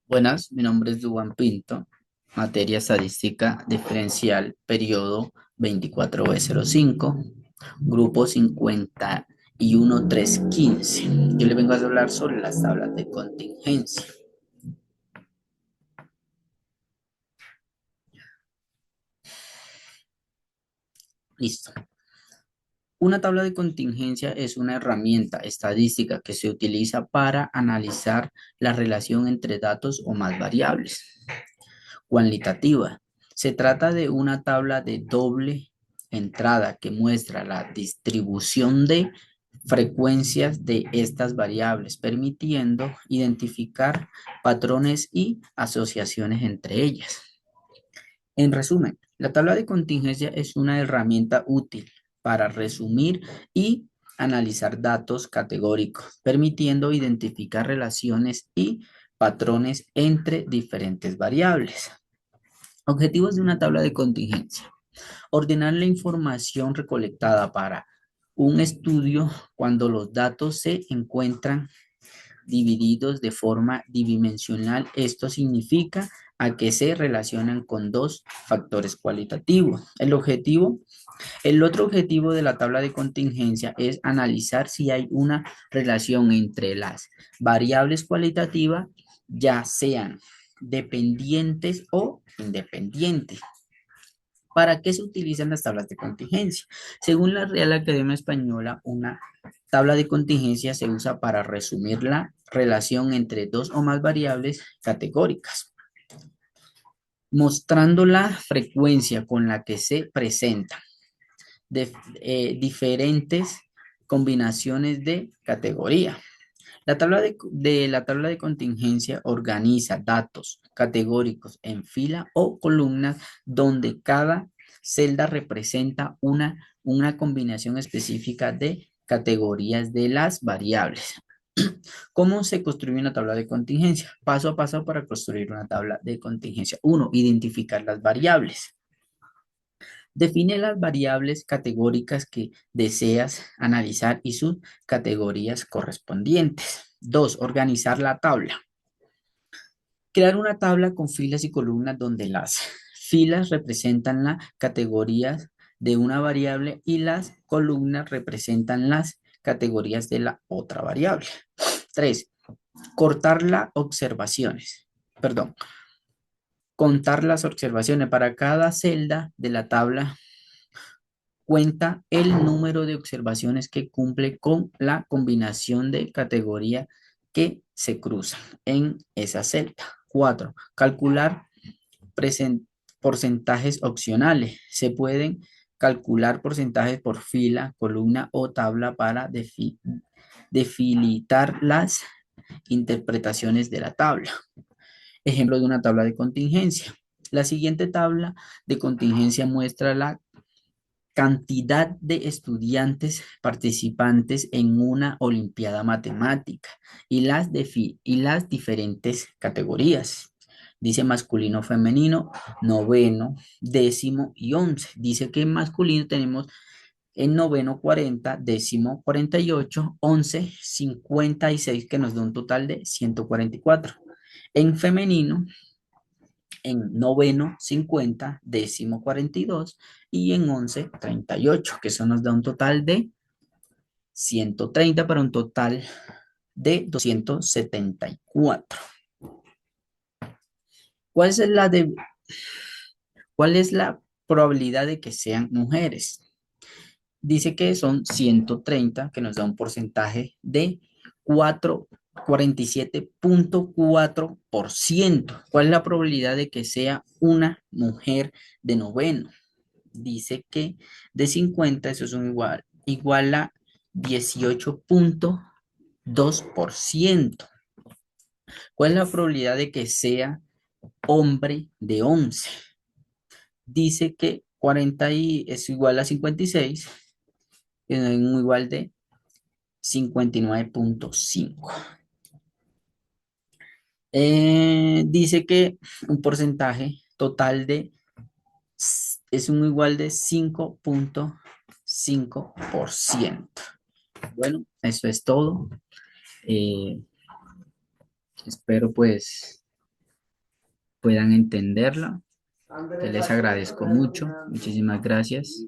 Buenas, mi nombre es Duan Pinto, materia estadística diferencial, periodo 24B05, grupo 51315. Yo le vengo a hablar sobre las tablas de contingencia. Listo. Una tabla de contingencia es una herramienta estadística que se utiliza para analizar la relación entre datos o más variables. Cualitativa. Se trata de una tabla de doble entrada que muestra la distribución de frecuencias de estas variables, permitiendo identificar patrones y asociaciones entre ellas. En resumen, la tabla de contingencia es una herramienta útil para resumir y analizar datos categóricos, permitiendo identificar relaciones y patrones entre diferentes variables. Objetivos de una tabla de contingencia. Ordenar la información recolectada para un estudio cuando los datos se encuentran divididos de forma bidimensional. Esto significa a que se relacionan con dos factores cualitativos. El otro objetivo de la tabla de contingencia es analizar si hay una relación entre las variables cualitativas, ya sean dependientes o independientes. ¿Para qué se utilizan las tablas de contingencia? Según la Real Academia Española, una tabla de contingencia se usa para resumir la relación entre dos o más variables categóricas, mostrando la frecuencia con la que se presentan de, diferentes combinaciones de categoría. La tabla de contingencia organiza datos categóricos en fila o columnas donde cada celda representa una combinación específica de categorías de las variables. ¿Cómo se construye una tabla de contingencia? Paso a paso para construir una tabla de contingencia. Uno, identificar las variables. Define las variables categóricas que deseas analizar y sus categorías correspondientes. Dos, organizar la tabla. Crear una tabla con filas y columnas donde las filas representan las categorías de una variable y las columnas representan las categorías de la otra variable. Tres, cortar las observaciones. Perdón, contar las observaciones. Para cada celda de la tabla cuenta el número de observaciones que cumple con la combinación de categoría que se cruzan en esa celda. 4. Calcular porcentajes opcionales. Se pueden calcular porcentajes por fila, columna o tabla para defilitar las interpretaciones de la tabla. Ejemplo de una tabla de contingencia. La siguiente tabla de contingencia muestra la cantidad de estudiantes participantes en una olimpiada matemática y las diferentes categorías. Dice masculino, femenino, noveno, décimo y 11. Dice que en masculino tenemos en noveno 40, décimo 48, 11 56, que nos da un total de 144. En femenino en noveno 50, décimo 42 y en 11 38, que eso nos da un total de 130 para un total de 274. ¿Cuál es cuál es la probabilidad de que sean mujeres? Dice que son 130, que nos da un porcentaje de 47.4%. ¿Cuál es la probabilidad de que sea una mujer de noveno? Dice que de 50 eso es igual a 18.2%. ¿Cuál es la probabilidad de que sea hombre de 11? Dice que 40 es igual a 56, es igual de 59.5. Dice que un porcentaje total es un igual de 5.5%. Bueno, eso es todo. Eh, espero pues puedan entenderla. Te les agradezco mucho. Muchísimas gracias.